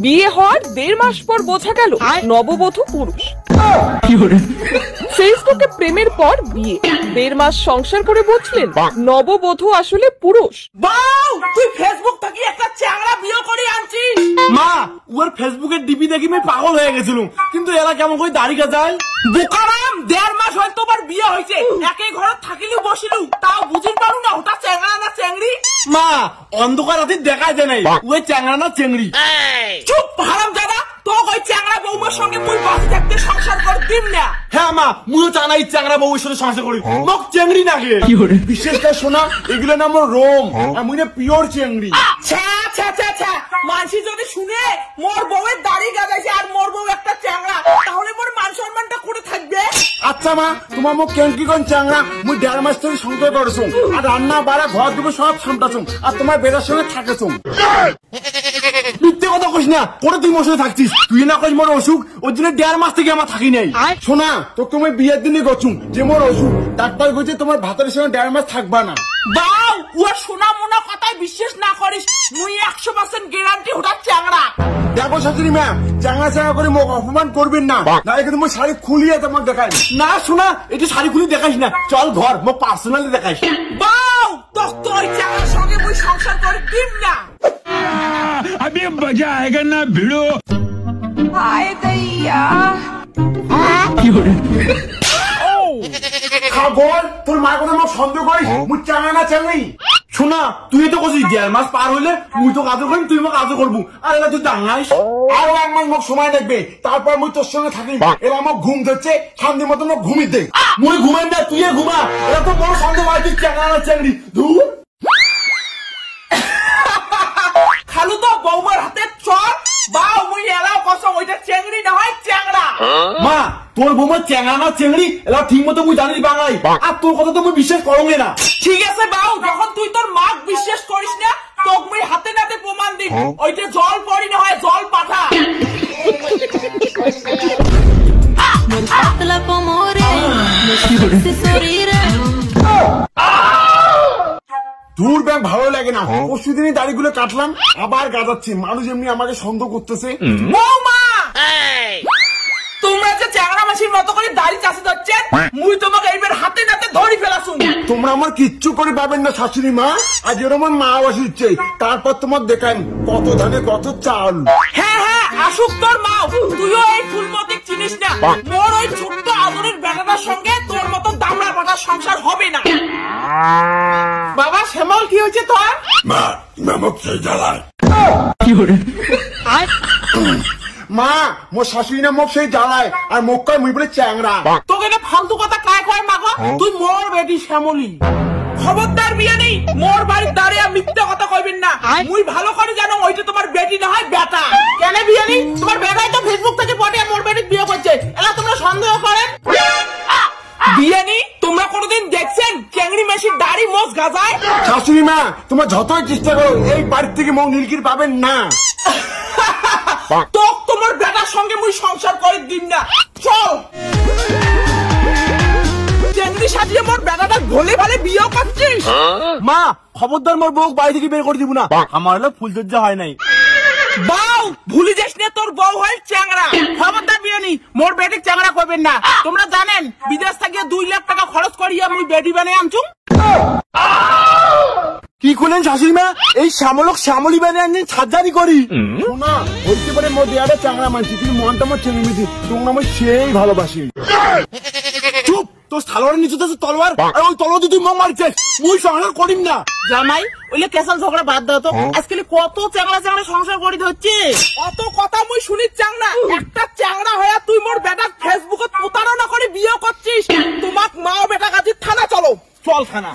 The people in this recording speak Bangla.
বিয়ে হওয়ার 1.5 মাস পর বোঝা গেল নববধূ পুরুষ। ফেসবুকে প্রেমের পর বিয়ে, 1.5 মাস সংসার করে বুঝলেন নববধূ আসলে পুরুষ। তুই ফেসবুক থেকে একটা চ্যাংড়া বিয়ে করে আনছিস? মা, ওর ফেসবুকের ডিপি দেখি আমি পাগল হয়ে গেছিলাম, কিন্তু এরা কেমন করে দাড়ি গাজায়। বোকারাম, 1.5 মাস হয়তো তোমার বিয়ে হয়েছে, একই ঘরে থাকিলি বসিলু, তাও বুঝির পারু না ওটা চ্যাংড়া না চেংড়ি? মা, অন্ধকার রাতে দেখা যায় নাই ওই চ্যাংড়া না চেংড়ি। চুপ হারাম দাদা, তো ওই চ্যাংড়া বৌমার সঙ্গে মুই বাসে থাকতে সংসার করে দিম না। হ্যাঁ মা, মুইও জানাই চ্যাংড়া বউয়ের সাথে সংসার করি, মোক চেংড়ি নাগে। বিশেষ করে শোনা, এগুলো নাম রোম, আমি না পিওর চেংড়ি। মানসি যদি শুনে মোর বউয়ের দাড়ি গাজাইছে আর মোর বউ একটা চ্যাংড়া, তাহলে মোর মান সম্মানটা করে থাকবে? আচ্ছা মা, তোমার মুখ কেন কি কোন চ্যাংড়া? মুই 1.5 মাস ধরে সংসার করছো, আর রান্না বাড়া ঘর দুপুর সব সামটাছো, আর তোমার বেটার সঙ্গে থাকেছো। মিথ্যে কথা কইস না, করে তুই মোর সাথে থাকছিস। তুই না কইস মোর অসুখ, ওর জন্য 1.5 মাস থেকে আমার থাকি নাই। শোনা, তো তুমি বিয়ের দিনই গছুম যে মোর অসুখ, ডাক্তার কইছে তোমার ভাতের সঙ্গে 1.5 মাস থাকবা না। বাউ, ও শোনা মোনা কথায় বিশ্বাস না করিস, মুই 100% গ্যারান্টি ওটা চ্যাংড়া। দেখো শাশুড়ি মা, চ্যাংড়া চ্যাংড়া করে মোক অপমান করবেন না, না কিন্তু মই শাড়ি খুলিয়ে তোমাকে দেখাই। না শোনা, এটা শাড়ি খুলি দেখাইস না, চল ঘর, মোক পার্সোনালি দেখাইস। বাউ, তোর চ্যাংড়ার সঙ্গে মুই সংসার করে দিম না। अभी मजा आएगा ना भिड़ो। হায় দইয়া, খাগল, তোর মার কথা মোক সন্দেহ করিস, মুই চ্যাংড়া না চ্যাংড়ি। শোনা, তুই তো কছিস 1.5 মাস পার হইলে মুই তো কাজও করিম, তুই মোক কাজও করবো, আর এলা তুই টাঙাইস। আরো 1 মাস মোক সময় লাগবে, তারপর মুই তোর সঙ্গে থাকি। এরা মোক ঘুম ধরছে, শান্তি মতো মোক ঘুমিয়ে দে। মুই ঘুমাই না, তুই ঘুমা, এরা তো বড় সন্দেহ হয় তুই চ্যাংড়া না চ্যাংড়ি। ধুর, খালু তো বৌমার হাতে চল। বাউ, মুই এলাও কসম, ওইটা চেংড়ি না হয় চ্যাংড়া। মা, তোর বৌমা চ্যাংড়া না চেংড়ি এরা ঠিক মতো মুই জানিস বাঙালি, আর তোর কথা তো মুই বিশ্বাস করোগে না। ঠিক আছে বাউ, যখন তুই তোর মাক বিশ্বাস করিস না, তোকে মুই হাতে নাতে প্রমাণ দিন। ওইটা জল পড়ি না হয় জল পাঠা। দূর ব্যাগ ভালো লাগে না, পরশু দিনই দাড়িগুলো কাটলাম, আবার গাজাচ্ছি, মানুষ এমনি আমাকে সন্দেহ করতেছে। বৌমা, তোমরা যে চ্যাংড়া মাসির মতো করে দাড়ি চাষে যাচ্ছেন, মুই তোমাকে এইবার হাতে নাতে ধরি ফেলাছুন। তোমরা আমার কিচ্ছু করে পাবেন না শাশুড়ি মা, আজ এরকম মা বসিচ্ছে, তারপর তোমার দেখান কত ধানে কত চাল। হ্যাঁ হ্যাঁ, আসুক তোর মা, তুইও এই ফুলমতি চিনিস না। মোর ওই ছোট্ট আদরের বেটাটার সঙ্গে তোর মতো দামড়া পাটার সংসার হবে না। বাবা শ্যামল, কি হয়েছে তোর? মা, মোক সেই জ্বালায়। মা, মোর শাশুড়ি না মোক সেই জ্বালায়, আর মোক কয় মুই বলে চ্যাংড়া। তোকে না ফালতু কথা কায় কয় মাগো, তুই মোর বেটি শ্যামলি। খবরদার বিয়ে নেই, মোর বাড়ির দাঁড়িয়ে মিথ্যা কথা কইবেন না। মুই ভালো করে জানো ওইটা তোমার বেটি না হয় বেটা। কেন বিয়ে নেই? তোমার বেটাই তো ফেসবুক থেকে পটিয়ে মোর বেটি বিয়ে করছে, এলা তোমরা সন্দেহ করেন? বিয়ে নেই, তোমরা কোনোদিন দেখছেন চেংড়ি মেশির দাড়ি মোজ গাজায়? শাশুড়ি মা, তোমার যতই চেষ্টা করো এই বাড়ির থেকে মৌ নীলকির পাবেন না। তো তোমার বেটার সঙ্গে মুই সংসার করে দিন না, চল। চেংড়ি সাজিয়ে মোর বেটাটা ভোলে ভালে বিয়ে করছিস? মা, খবরদার মোর বউ বাড়ি থেকে বের করে দিব না, আমার হলো ফুলসজ্জা হয় নাই। বাউ, ভুলে যাস না তোর বউ হয় চ্যাংড়া। খবরদার বিয়ে নেই, মোর বেটি চ্যাংড়া করবেন না। তোমরা জানেন বিদেশ থেকে 2 লাখ টাকা খরচ করিয়া মুই বেটি বানিয়ে আনছুম। কি করলেন শাশুড়ি মা? এই শ্যামলক শ্যামলি বানিয়ে আনছেন সার্জারি করি। শোনা, বলতে পারে মোর দেয়াটা চ্যাংড়া মানছি, কিন্তু মনটা আমার চেনে মিছি, তোমরা আমার সেই ভালোবাসি। চুপ, তোর সালোয়ারের নিচে তো তলোয়ার, আর ওই তলোয়ার তুই মগ মারছিস, মুই সংসার করিম না। জামাই, ওইলে কেসাল ঝগড়া বাদ দাও তো, আজকাল কত চ্যাংড়া চ্যাংড়া সংসার করি হচ্ছে। অত কথা মুই শুনি চ্যাংড়া, একটা চ্যাংড়া হয়ে তুই মোর বেটার ফেসবুকে প্রতারণা করে বিয়ে করছিস। তোমাক মা বেটা কাজী থানা চলো। চল থানা।